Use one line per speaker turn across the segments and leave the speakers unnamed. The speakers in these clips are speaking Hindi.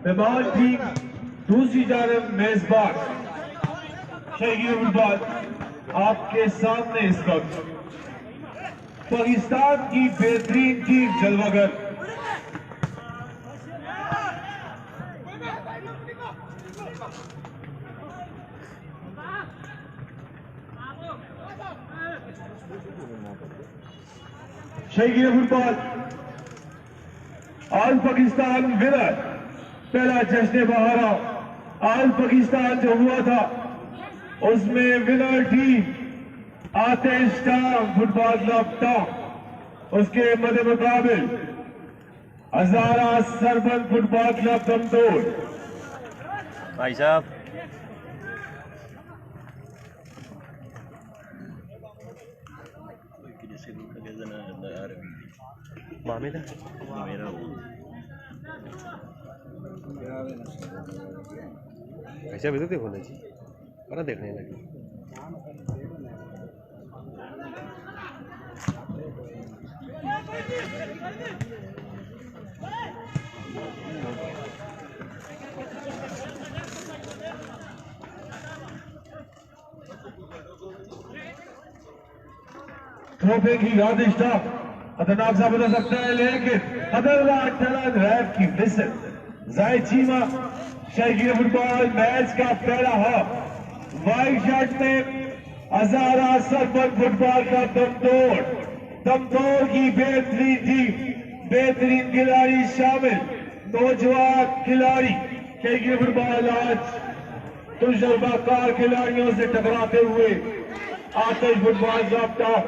मेहमान टीम दूसरी जानब मेजबान शहीद फुटबॉल आपके सामने इस वक्त पाकिस्तान की बेहतरीन टीम जलवागर शहीद फुटबॉल ऑल पाकिस्तान विनर पहला जश्न बहारा ऑल पाकिस्तान जो हुआ था उसमें विनर टीम आतिश टांग फुटबॉल क्लब टांग, उसके मद मुकाबिल हजारा सरबंद फुटबॉल क्लब दमदोर।
भाई साहब मामेदा मेरा ऐसा भी तो देखो ना जी, बड़ा देखने लगे।
ट्रॉफी की यादिश्ता खतरनाक साबित हो सकता है, लेकिन खतरनाक टलन रैप की मिसल जायद चीमा शहीद फुटबॉल मैच का पहला हाफ वाइड शॉट में हजारा सरबंद फुटबॉल का दमदोर की बेहतरीन टीम, बेहतरीन खिलाड़ी शामिल, नौजवान खिलाड़ी शहीद फुटबॉल आज तजुर्बाकार खिलाड़ियों से टकराते हुए Atish football club top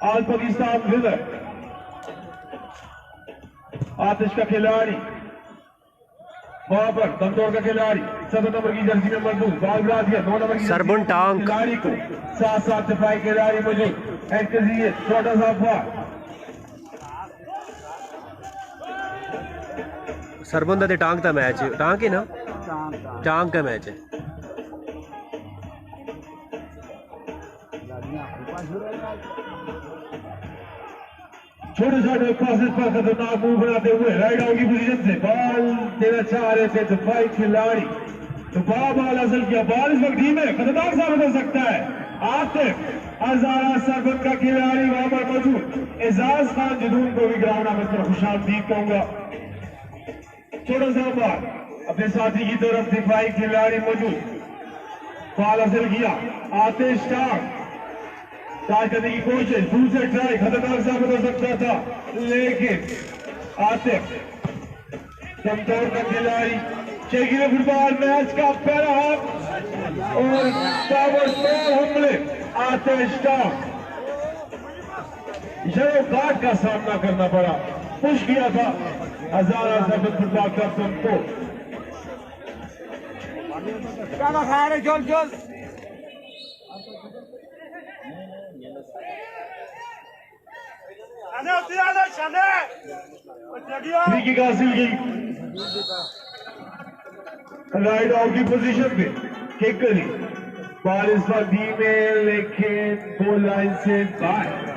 all Pakistan winner Atish का खिलाड़ी वहां पर दमदोर का खिलाड़ी 7 नंबर की जर्सी में मजबूत बॉल गिरा दिया, 9 नंबर की
सरबन टांग
खिलाड़ी को साथ सिपाही खिलाड़ी मौजूद एंकरिए छोटा सा फार
सरबन दा टांग का मैच टांग है ना, टांग का मैच है।
छोटे छोटे क्रॉसेस पर खतरनाक मूव बनाते हुए राइट आउट की पोजीशन से बॉल देना चाह रहे थे दफाई खिलाड़ी, तो बॉल हासिल किया। बॉल इस वक्त टीम में खतरनाक साबित हो सकता है। आतिफ हजारा सरबत का खिलाड़ी वहां पर मौजूद, एजाज खान जदून को भी ग्राउंड में तरफ खुशामदीद कहूंगा। छोटा सा बॉल अपने साथी की तरफ दिफाई खिलाड़ी मौजूद, बॉल हासिल किया। आतिश टांग ट्राई करने की कोशिश, दूसरे ट्राई खतरनाक साबित हो सकता था, लेकिन आतिफ दमदोर का खिलाड़ी शहीद फुटबॉल मैच का पहला हाफ और ताबड़तोड़ हमले आतिश टांग गार्ड का सामना करना पड़ा, पुश किया था हजारा सरबत फुटबॉल क्लब दमदोर। फ्री हासिल की राइट आउट की पोजीशन पे किक करी, बॉल इस बार धीमे लेकिन गोल लाइन से बाहर।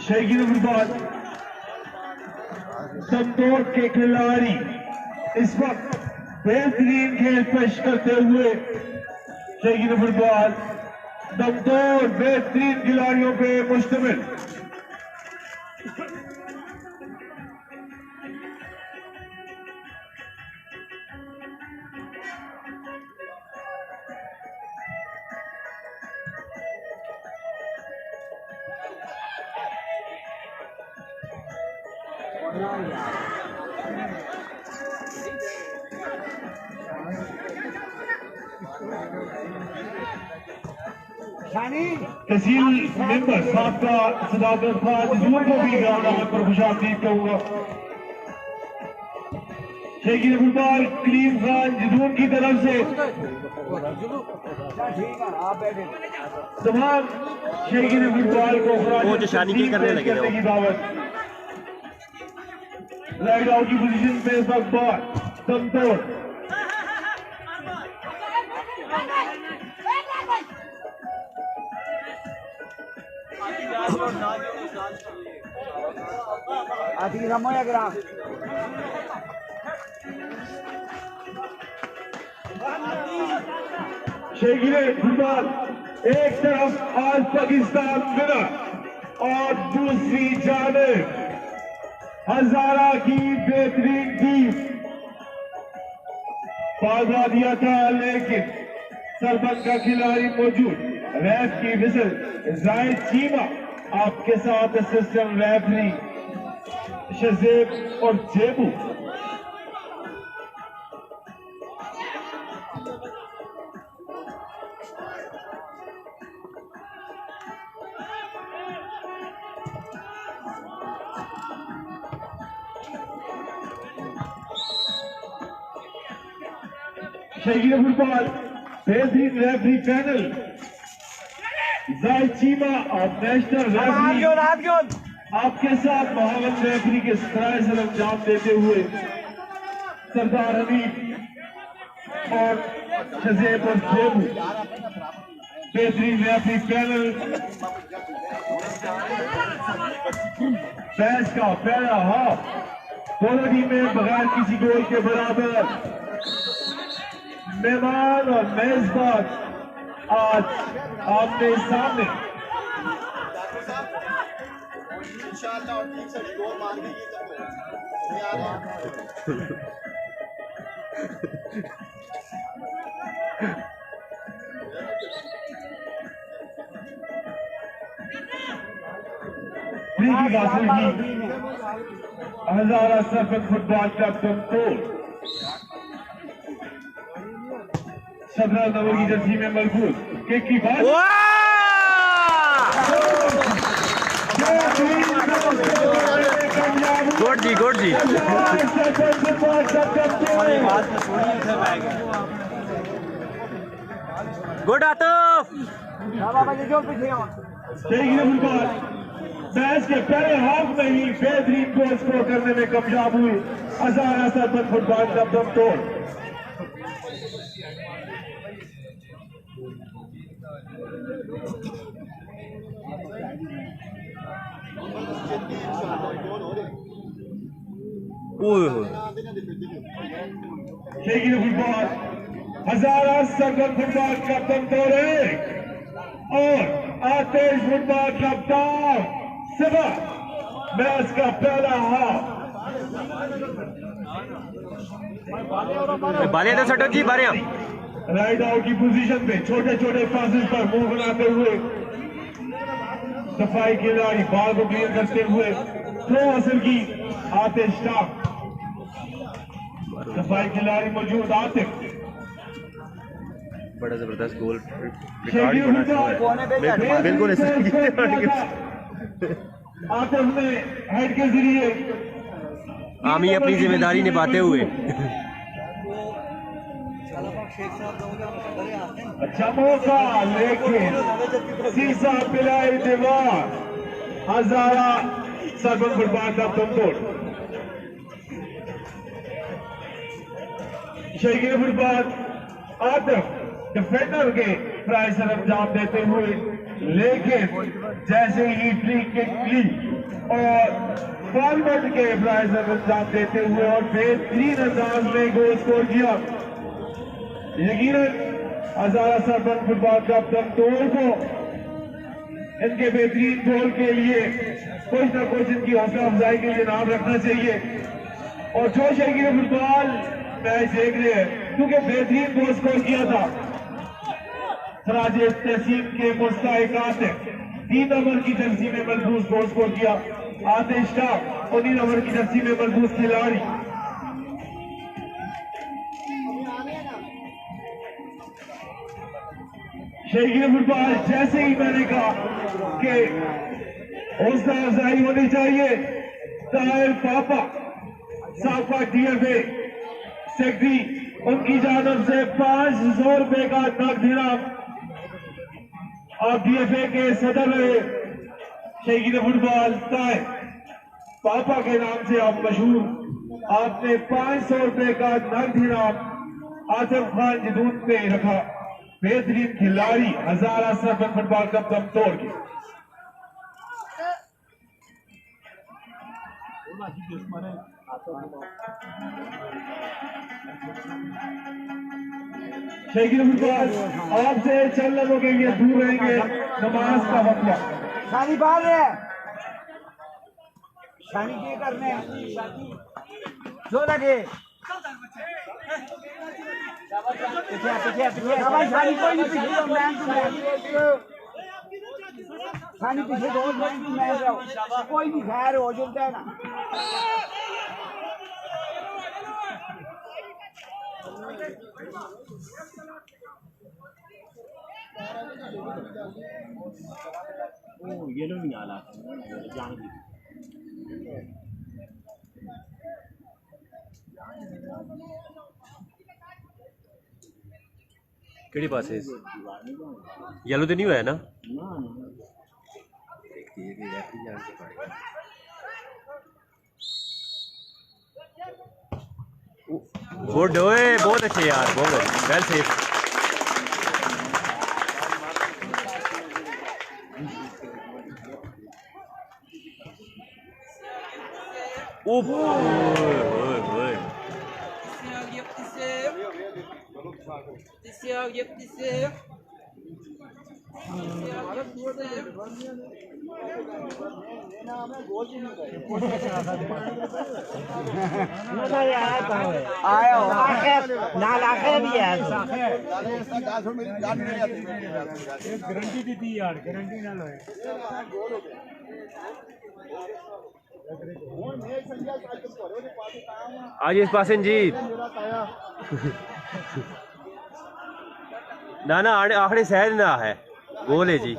शहीद फुटबॉल दमदोर के खिलाड़ी इस वक्त बेहतरीन खेल पेश करते हुए शहीद फुटबॉल दमदोर बेहतरीन खिलाड़ियों पे मुश्तमिल। तहसील मेंबर साबका सदाकत खान जून को भी ग्राउंड नंबर पर खुशामदीद कहूंगा। शेखी फुटबॉल कलीम खान जदून की तरफ से तमाम शेखी फुटबॉल को
वो जो शानी की करने लगे
की दावत। राइट आउट की पोजीशन पे इस वक्त बॉल दम तोड़ शेखी फुटबॉल एक तरफ आज पाकिस्तान विनर और दूसरी जानिब हजारा की बेहतरीन टीम। पागा दिया था लेकिन सरबत का खिलाड़ी मौजूद। रैफ की विसल जायद चीमा आपके साथ असिस्टेंट रेफरी शजेब और जेबू। शेखी फुटबॉल बेहतरीन रेफरी पैनल जायद चीमा और नेशनल रेफरी आपके साथ महावन रेफरी के सराय से अंजाम देते हुए सरदार हमीद और शजेब और जेबू बेहतरीन रेफरी पैनल। मैच का पहला हाफ दोनों टीमें बगैर किसी गोल के बराबर। मेहमान और मेजबान आज आमने सामने। फ्री किक हासिल की हजारा सरफत फुटबॉल क्लब तमतोड़। 17 नंबर की जर्सी में मरकूज किक की बात
गुड जी गुड जी। गुड आतिफ।
फुटबॉल मैच के पहले हाफ में ही बेहतरीन गोल स्कोर करने में कामयाब हुई हजारा सरबत फुटबॉल क्लब तमतोड़। शेखी फुटबॉल हजारा सरबत फुटबॉल क्लब तमतोड़ और आतिश फुटबॉल क्लब टाउन सिवा मैच का पहला हाफ।
बालिया सटो जी बालिया
राइट आउट की पोजीशन पे छोटे छोटे पासेस पर मुंह बनाते हुए सफाई खिलाड़ी बॉल को क्लियर करते हुए थ्रो हासिल की आतिश टाप। सफाई खिलाड़ी मौजूद आतिफ।
बड़ा जबरदस्त गोल बिल्कुल
आतिफ ने हेड के जरिए
आमी अपनी जिम्मेदारी निभाते हुए
अच्छा मौका लेकिन सीसा पिलाई दीवार हजारा सरबत फुटबॉल क्लब तमतोड़। शेखी फुटबॉल आतिफ डिफेंडर के ट्राई से अंजाम देते हुए लेकिन जैसे ही फ्री किक ली और फॉरवर्ड के ट्राई से अंजाम देते हुए और बेहतरीन अंदाज में गोल स्कोर किया। यकीनन हजारा सरबत फुटबॉल क्लब तमतोड़ को इनके बेहतरीन गोल के लिए कुछ न कुछ इनकी हौसला अफजाई के लिए नाम रखना चाहिए। और जो शेखी फुटबॉल मैच देख रहे हैं क्योंकि बेहतरीन गोल स्कोर किया था सराजे तहसीन के मुस्ताहिक आतिफ 3 नंबर की जर्सी में मजबूत गोल स्कोर किया। आतिश टाप 19 नंबर की जर्सी में मजबूत खिलाड़ी। शेखी फुटबॉल जैसे ही मैंने कहा कि हौसला अफजाई होनी चाहिए, ताहिर पापा साबका DFA सेक्रेटरी, उनकी जानब से 500 रुपए का नकद इनाम आप DFA के सदर रहे शेखी फुटबॉल ताहिर पापा के नाम से आप मशहूर, आपने 500 रुपए का नकद इनाम आजम खान जदूद पे रखा। बेहतरीन खिलाड़ी हजारा सरपंच फुटबॉल कप दम तोड़ के शेखी फुटबॉल आपसे चल लोगों के लिए दूर रहेंगे, नमाज का वक्त
शादी बाहर है, शादी के करने जो लगे शादी कोई नहीं पीछे शादी पीछे कोई भी खैर हो जाता है ना।
ये लोग नहीं आला जान दी
केड़ी पास है येलो तो नहीं हुआ है ना? गुड ओए, बहुत अच्छे यार, बहुत अच्छे, वेल सेफ।
गारंटी दी थी यार, गारंटी ना लो
आज इस पास जी ना ना आखिरी शहर ना है गोल है जी।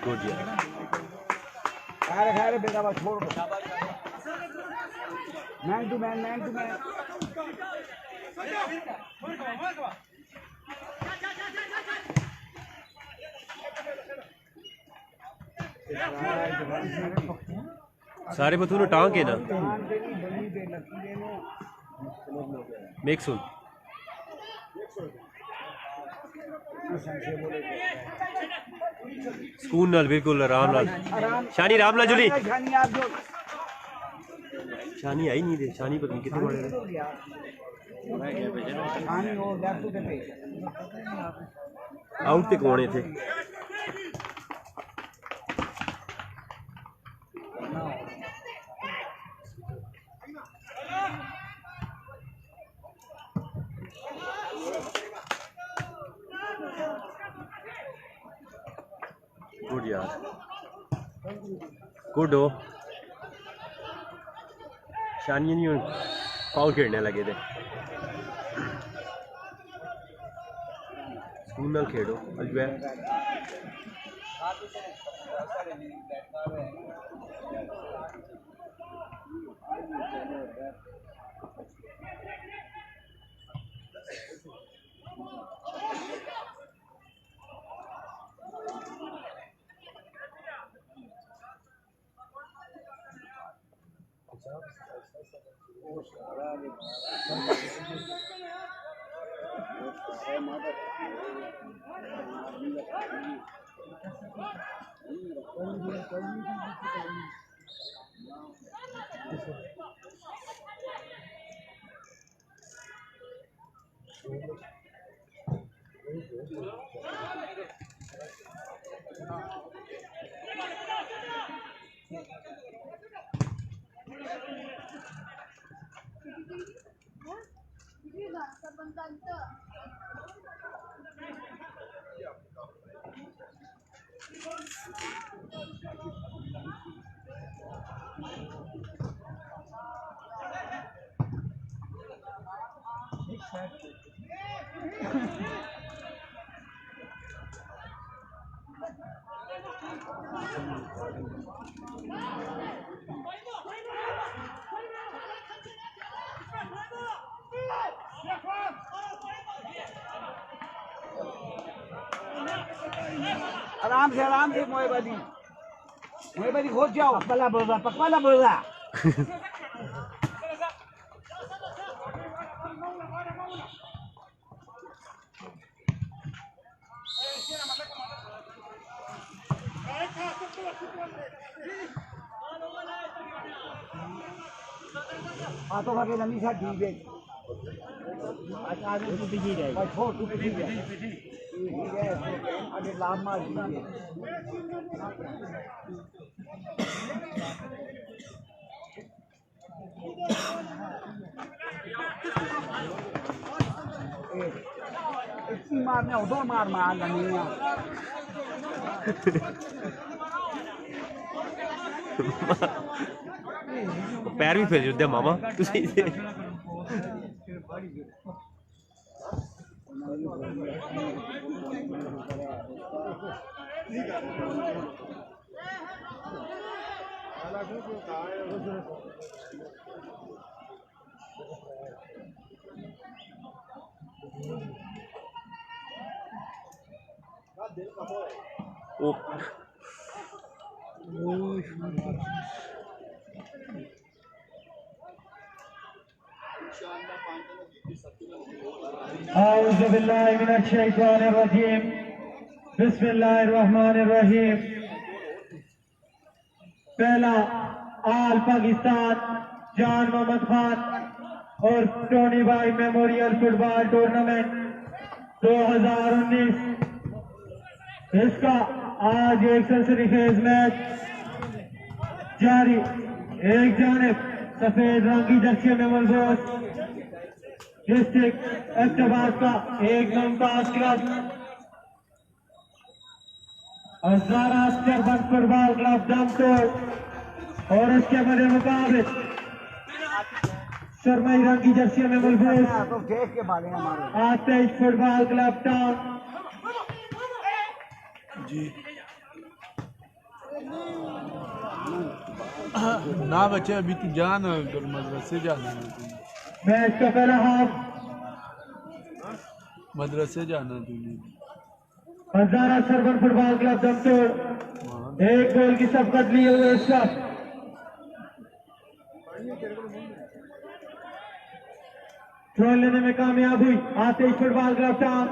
गुड यार,
खैर बेटा बस छोड़ मैन टू मैन
सारे बतून टांग के ना मेक सुन सुकून नाल, बिल्कुल आराम नाल। शानी राम नाल जुली, शानी आई नहीं दे, शानी पता नहीं कितने बड़े आउट ते कोने थे। गुड यार, गुड हो। शानी नहीं फाउल खेलने लगे थे, स्कूल नाल खेलो अजबे।
आराम से मोहब्बती खोज जाओ पकवाला बोल रहा हाथों का लंबी सा ठीक है अच्छा आगे तू पीछे जाए भाई छोड़ तू पीछे जा ठीक है आगे लाभ मार दीजिए इतनी मारने हो दो मार नहीं
पैर भी फिर जुद्दे मामा तुसी ओ
औज़ु बिल्लाहि मिनश शैतानिर रजीम बिस्मिल्लाहिर रहमानिर रहीम। पहला आल पाकिस्तान जान मोहम्मद खान और टोनी भाई मेमोरियल फुटबॉल टूर्नामेंट 2019 इसका आज एक सनसनीखेज मैच जारी। एक जानिब सफेद रंग की जर्सी में मलबूस डिस्ट्रिक्ट एबटाबाद का एक मुमताज क्लब हजारा चरबन फुटबॉल क्लब दमतोड़ और उसके बड़े मुकाबले शर्माई रंग की जर्सी में मलबूस आतेश फुटबॉल क्लब टाउन।
जी ना बच्चे अभी तो जान मदरसे जाना है
मैच का पहला हाफ
मदरसे जाना तुझे
हजारा सरबन फुटबॉल क्लब दमतोड़ एक गोल की सबकत लिए हुए इसका थ्रो लेने में कामयाब हुई आतिश फुटबॉल क्लब टाउन।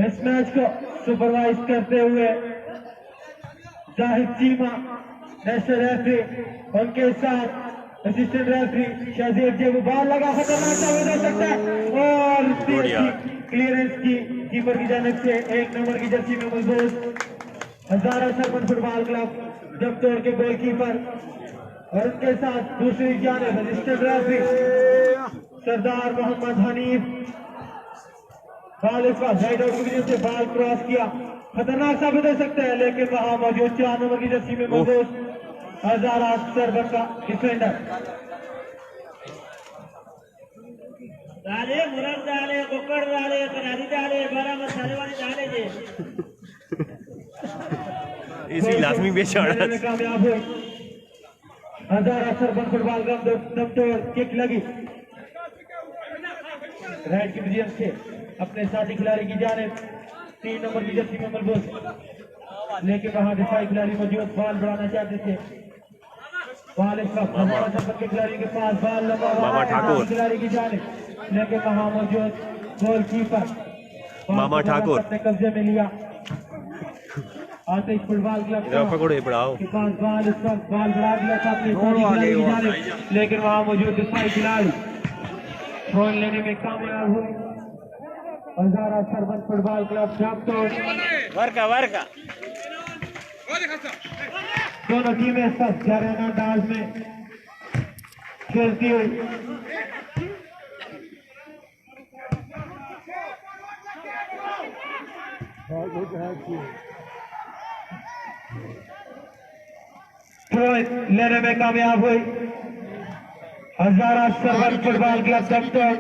इस मैच को सुपरवाइज करते हुए जाहिद चीमा नेशनल रेफरी उनके साथ असिस्टेंट रेफरी शाजीब जेबू बॉल लगा खतरनाक साबित हो सकता है और क्लियरेंस की कीपर की जानिब से एक नंबर की जर्सी में मौजूद हजारा सरपंच फुटबॉल क्लब दमतोड़ के गोलकीपर और उनके साथ दूसरी जानिब असिस्टेंट रेफरी सरदार मोहम्मद हनीफ। बॉल इस बार राइट आउट की से बॉल क्रॉस किया खतरनाक साबित हो सकता है लेकिन वहां मौजूद 4 नंबर की जर्सी में मौजूद हजारा सरबन का डिफेंडर
डाले मुरम डाले कुकड़ डाले करारी डाले बड़ा मसाले वाली डाले जे
इसी लाजमी बेचारा
कामयाब हुए हजारा सरबन फुटबॉल क्लब दमतोड़ किक लगी राइट की पोजीशन से अपने साथी खिलाड़ी की जानिब 3 नंबर की जर्सी में मलबूस लेकिन वहां दिफाई खिलाड़ी मौजूद बॉल बढ़ाना चाहते थे। बॉल इस वक्त हजारा सरबन के खिलाड़ी के पास बॉल लगा
मामा ठाकुर
खिलाड़ी की जानिब लेकिन वहां मौजूद गोलकीपर
मामा ठाकुर
अपने कब्जे में लिया। आतिश फुटबॉल क्लब
पकड़ो बढ़ाओ
के पास बॉल इस वक्त बॉल बढ़ा दिया था अपने साथी खिलाड़ी की जानिब लेकिन वहां मौजूद दिफाई खिलाड़ी थ्रो लेने में कामयाब हुए हजारा सरबन फुटबॉल क्लब दमतोड़।
वर्का
दोनों टीमें इस वक्त जाराना अंदाज में खेलती हुई पॉइंट लेने में कामयाब हुई। Hazara Sarwar football club captain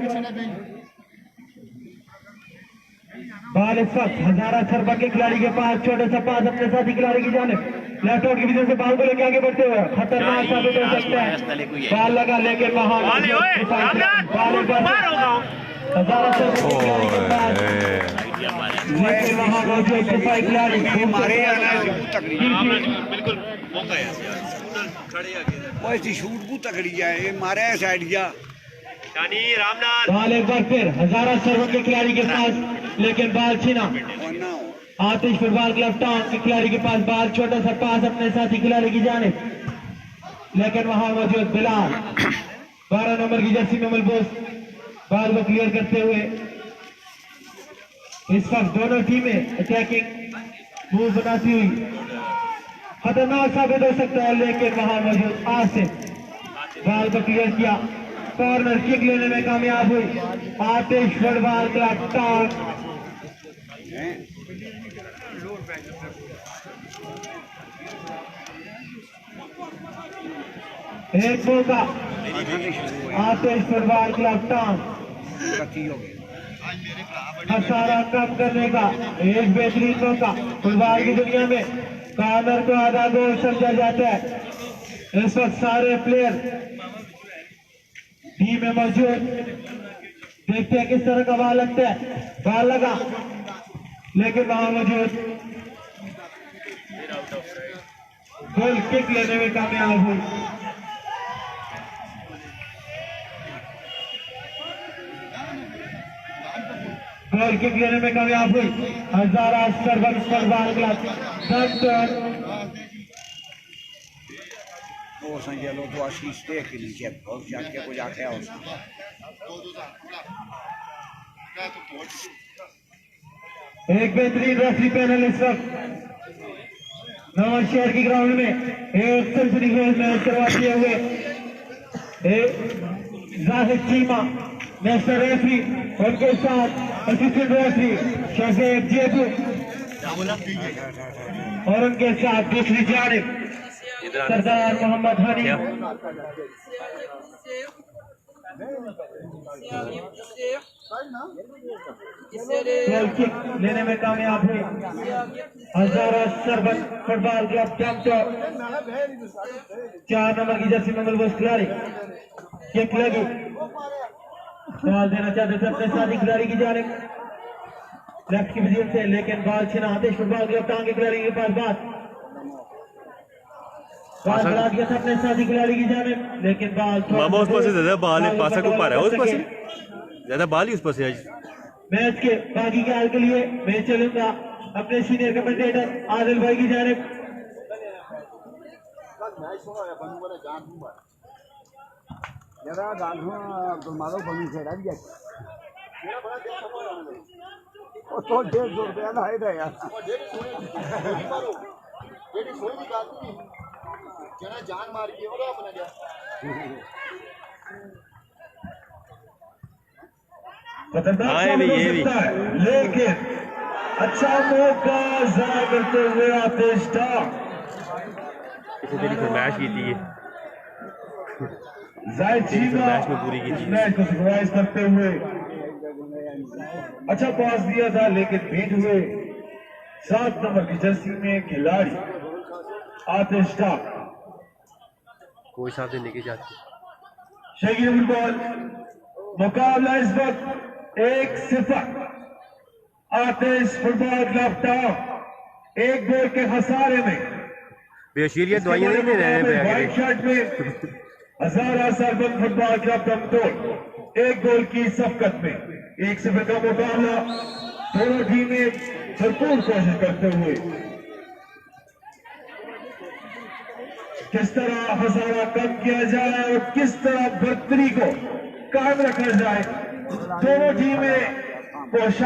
बाल इस वक्त हजारा सरवर के खिलाड़ी के पास छोटे सा पास अपने साथी खिलाड़ी की जाने लेफ्ट आउट की वजह से बॉल को लेकर आगे बढ़ते हुए खतरनाक साबित हो सकता है। बॉल लगा लेकिन वहां हजारा सरवर के खिलाड़ी के पास लेकिन वहां मौजूद सिपाही खिलाड़ी
ऐसी शूट बहुत तगड़ी है, मारे साइड गया
बॉल एक बार फिर हजारा सरवर के खिलाड़ी के पास लेकिन बॉल छीना। आतिश फुटबॉल क्लब टाउन के खिलाड़ी के पास बॉल छोटा सा पास अपने साथी खिलाड़ी की जानिब लेकिन वहां मौजूद बिलाल 12 नंबर की जर्सी में मलबूस बॉल को क्लियर करते हुए इस वक्त दोनों टीमें अटैकिंग मूव बनाती हुई खतरनाक साबित हो सकता है लेकिन वहां मौजूद आसिफ बॉल को क्लियर किया। कॉर्नर किक लेने में कामयाब हुई आतिश फुटबॉल क्लब टाउन। एक मौका आतिश फुटबॉल क्लब टाउन खसारा कम करने का एक बेहतरीन मौका। फुटबॉल की दुनिया में कॉर्नर को आधा गोल समझा जाता है। इस वक्त सारे प्लेयर टीम में मौजूद देखते हैं किस तरह का बॉल लगता है। बॉल लगा लेकिन वहां मौजूद गोल किक लेने में कामयाब हुई। गोल किक लेने में कामयाब हुई Hazara Sarwar football club captain
वो संजय लो तो आशीष देख के नीचे बहुत जाके को जाके आओ
एक बेहतरीन रेफरी पैनल इस वक्त नवाज शहर की ग्राउंड में एक सेंचुरी मैच करवाते हुए जाहिद चीमा नेशनल रेफरी उनके साथ असिस्टेंट रेफरी शफीक जेबू और उनके साथ दूसरी जानिब सरदार मोहम्मद हनी गोल किक लेने में कामयाब हुई Hazara Sarwar football club captain 4 number की जर्सी में मलबूस खिलाड़ी किक लगी बॉल देना चाहते थे अपने साथी खिलाड़ी की जानिब लेफ्ट की वजह से लेकिन बॉल छीना आतिश फुटबॉल क्लब टाउन के खिलाड़ी के पास बॉल बढ़ा दिया था अपने साथी खिलाड़ी की जानिब लेकिन बॉल
मामा उस पास से ज्यादा बॉल है पासा को पार है उस पास से ज्यादा बॉल ही उस पास है।
मैच के बाकी के हाल के लिए मैं चलूंगा अपने सीनियर कमेंटेटर आदिल भाई की जानिब।
जरा गांधू मारो बनी से रह गया वो तो 150 रुपया ना है यार जान मार के हो अपना क्या
खतरनाक हो सकता है लेकिन अच्छा मौका ज़ाया करते हुए आतिश
इसे तेरी फरमाइश की थी
जाहिद चीमा
मैच में पूरी की थी
मैच को सरप्राइज करते हुए अच्छा पास दिया था लेकिन बीट हुए 7 नंबर की जर्सी में खिलाड़ी आतिश
कोई साथ देने की जाती
शहीद फुटबॉल मुकाबला इस वक्त 1-0 आतिश फुटबॉल क्लब टाउन एक गोल के खसारे में
बेशीरिया दवाइयां नहीं दे रहे हैं
व्हाइट शर्ट में हजारा सरवर फुटबॉल क्लब कमतोड़ एक गोल की सफकत में 1-0 का मुकाबला दोनों टीमें भरपूर कोशिश करते हुए किस तरह हजारा कम किया जाए और किस तरह बर्तरी को कायम रखा जाए। दोनों टीमें कोशिश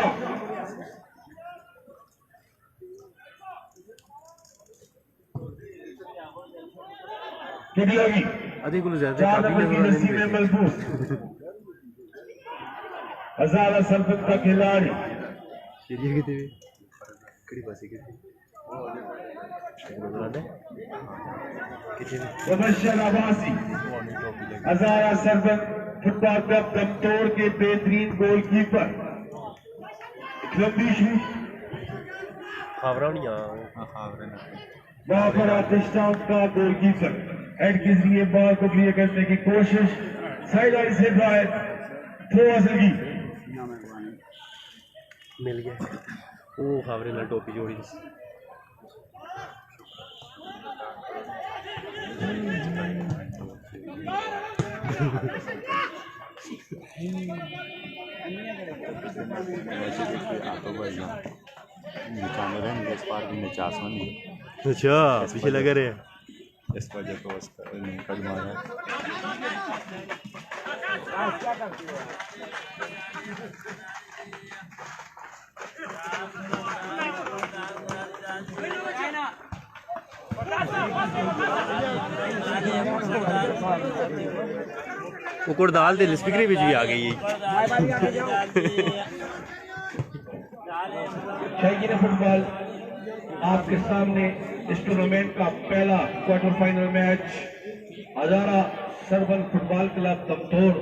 लगी
अधिक को ज्यादा
4 नंबर की रस्सी में मलबूस हजारा सरपंच का खिलाड़ी
सीरिया की थी कड़ी पासी की थी
मुबशर अब्बासी हजारा सरबत फुटबॉल क्लब दमतोड़ के बेहतरीन गोलकीपर लंबी शूट वहां पर आतिशताब का गोलकीपर हेड के जरिए बॉल को क्लियर करने की कोशिश साइड लाइन से बाहर थ्रो हासिल की
मिल गया वो खावरे ना टोपी जोड़ी अच्छा पीछे लगे रहे
इस वजह को कल मारा
क्या करते हो
कुकर दाल दे स्पीकर भी आ गई
शायकीन फुटबॉल आपके सामने इस टूर्नामेंट का पहला क्वार्टर फाइनल मैच हजारा सरबन फुटबॉल क्लब दमतोड़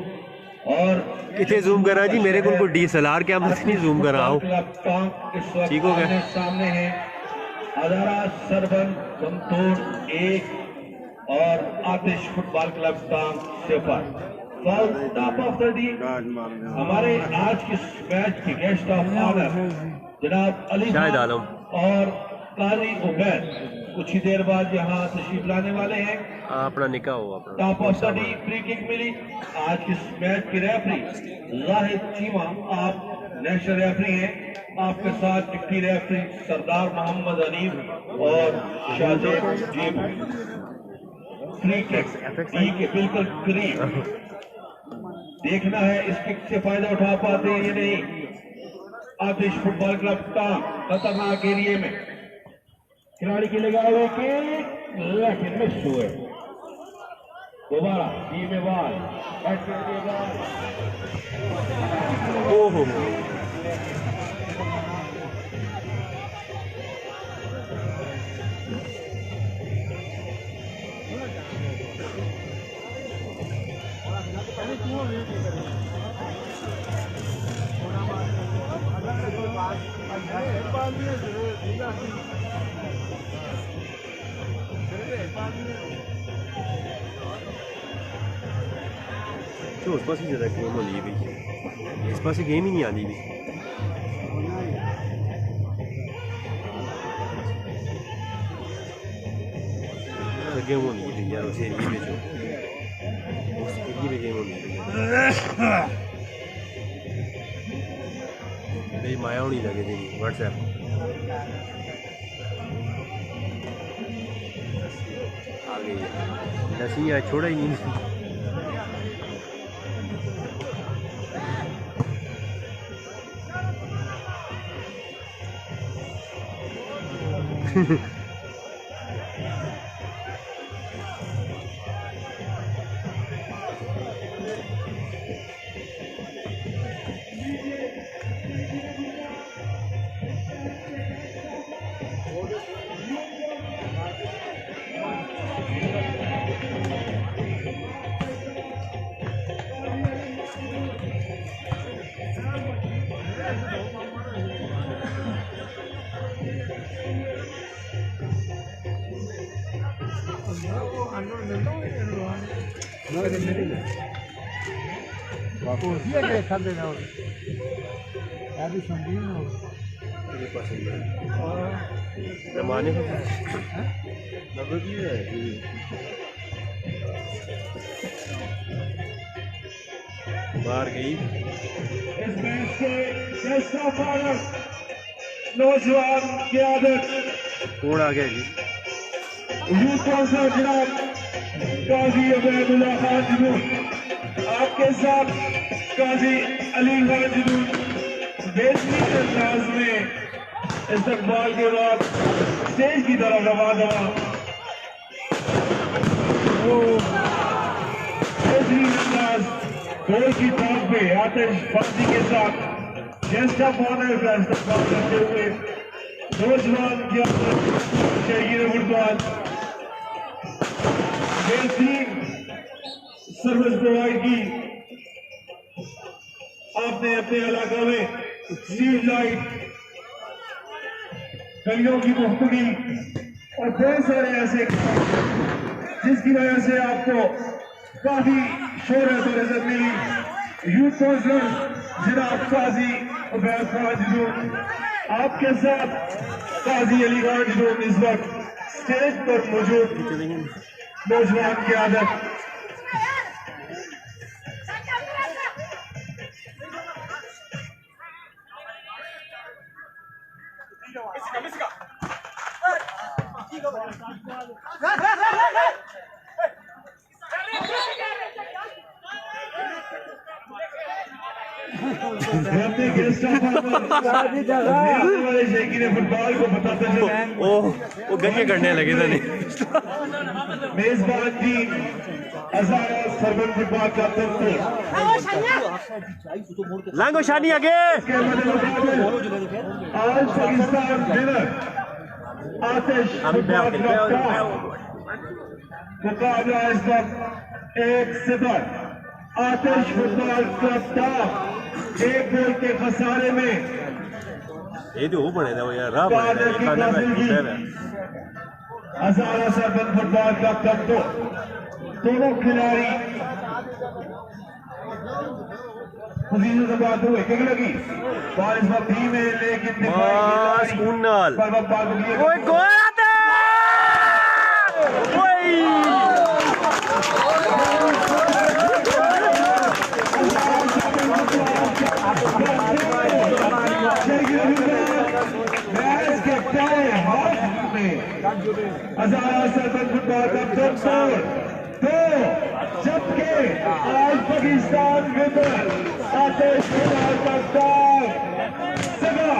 और
कितने जूम करा जी मेरे को DSLR कैमरा से नहीं जूम करा आओ ठीक हो गया
सामने है हजारा सरबन दमतोड़ 1 और आतिश फुटबॉल क्लब टांग 0 टॉप ऑफ द डे हमारे आज के मैच के गेस्ट ऑफ ऑनर जनाब अली
शाहिद आलम
और काजी उबैद कुछ ही देर बाद यहाँ तशरीफ लाने वाले हैं
अपना निकाह हो अपना
top of the day free kick मिली आज के मैच के रेफरी जाहिद चीमा आप नेशनल रेफरी हैं आपके साथ डिप्टी रेफरी सरदार मोहम्मद अनीफ और शाहजेब जीब फ्री किक डी के बिल्कुल करीब देखना है इस किक से फायदा उठा पाते हैं या नहीं आतिश फुटबॉल क्लब का खतरनाक एरिया में खिलाड़ी के लगा हुए किक लेकिन मिस हुए दोबारा डी में बॉल
ओहो तो उस पास ही ज़्यादा गेम होनी भी इस पास ही गेम ही नहीं आती भी गेम होनी है यार उस एरिया में जो उस एरिया में गेम होनी है मेरी माया होनी लगे थी व्हाट्सएप आ गई नसी आज छोड़ा ही नहीं बाहर गई
इस मैच से नौजवान की आदत
कौन आ गया जी
यूथ काउंसिलर जनाब काजी अबैदुल्लाह खान जुनून आपके साथ काजी अली खान जुनून बेहतरीन अंदाज में इस्तकबाल के बाद स्टेज की तरफ रवाना बेहतरीन अंदाज गोल की टॉप पे आतिशबाजी के साथ गेस्ट ऑफ ऑनर का इस्तकबाल करते हुए नौजवान क्या शहीद फुटबॉल बेहतरीन सर्विस प्रोवाइड की आपने अपने इलाका में। स्ट्रीट लाइट, गलियों की मुफ्तगी और बहुत सारे ऐसे जिसकी वजह से आपको काफी शोहरत और इज्जत मिली। यूथ काउंसलर जनाब काजी उबैद खान जुनून, आपके साथ काजी अली खान जुनून इस वक्त स्टेज पर मौजूद नौजवान की आदत। अपने गेस्ट वाले शौकीन फुटबॉल को बताते चले
वो गंजे करने लगे थे नहीं।
मेजबान टीम हजारा सरबन फुटबॉल का तंत्र
लांगो शानी आगे
के आज पाकिस्तान विनर आतिश फुटबॉल क्लब का मुकाबला इस वक्त 1-0 आतिश फुटबॉल क्लब का 1 गोल के खसारे में
ये तो बने था यार राह
हजारा सरबन फुटबॉल क्लब का दोनों खिलाड़ी पोजीशन से बात हुई किक लगी बॉल इस वक्त भी में लेकिन
स्पूनल ओए गोल आता
हजारा सरबन फुटबॉल का तो जबकि आज पाकिस्तान विनर आतिश फुटबॉल का सगा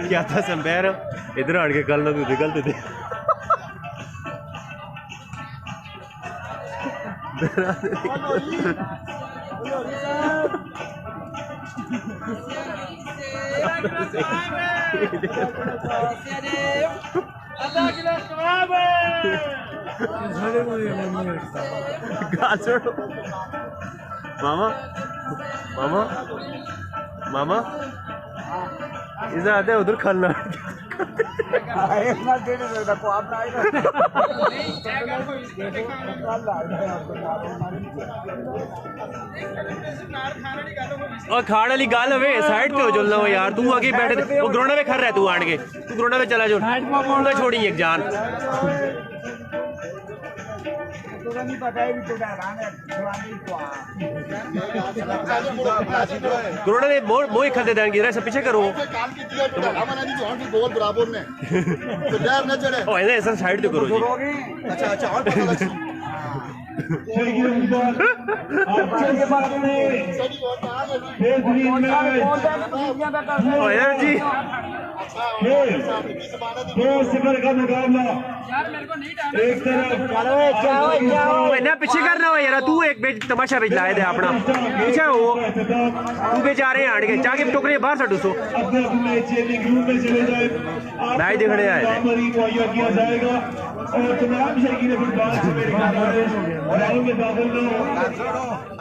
क्या था संबैर इधर आड़ के कल ना तू निकलते थे मामा मामा मामा इधर आते हैं उधर खलना और खाड़ वाली गाल हवे साइड पे हो चलना हो यार तू आगे बैठे वो ग्रोना में खड़ रहा है तू आड़ के तू ग्रोना में चला जो छोड़ी एक जान
नहीं पता है तो
कोरोना ने मोह खाते दान की सब पीछे करो
गोल बराबर ने तो डर न चढ़े
ओ ऐसा साइड तो करो जी
अच्छा अच्छा और पता लग
जी
2-0 का मुकाबला एक तरफ
ना पीछे करना हो यार तू एक बेच तमाशा बेच लाए थे अपना पीछे हो तू बेचारे आड़ के जाके टोकरे बाहर सटू सो
अपने अपने चेंजिंग रूम में चले जाए
भाई दिखने आए थे
मुहैया किया जाएगा और तमाम शौकीन फुटबॉल से मेरी गुजारिश और आगे दाखिल न हो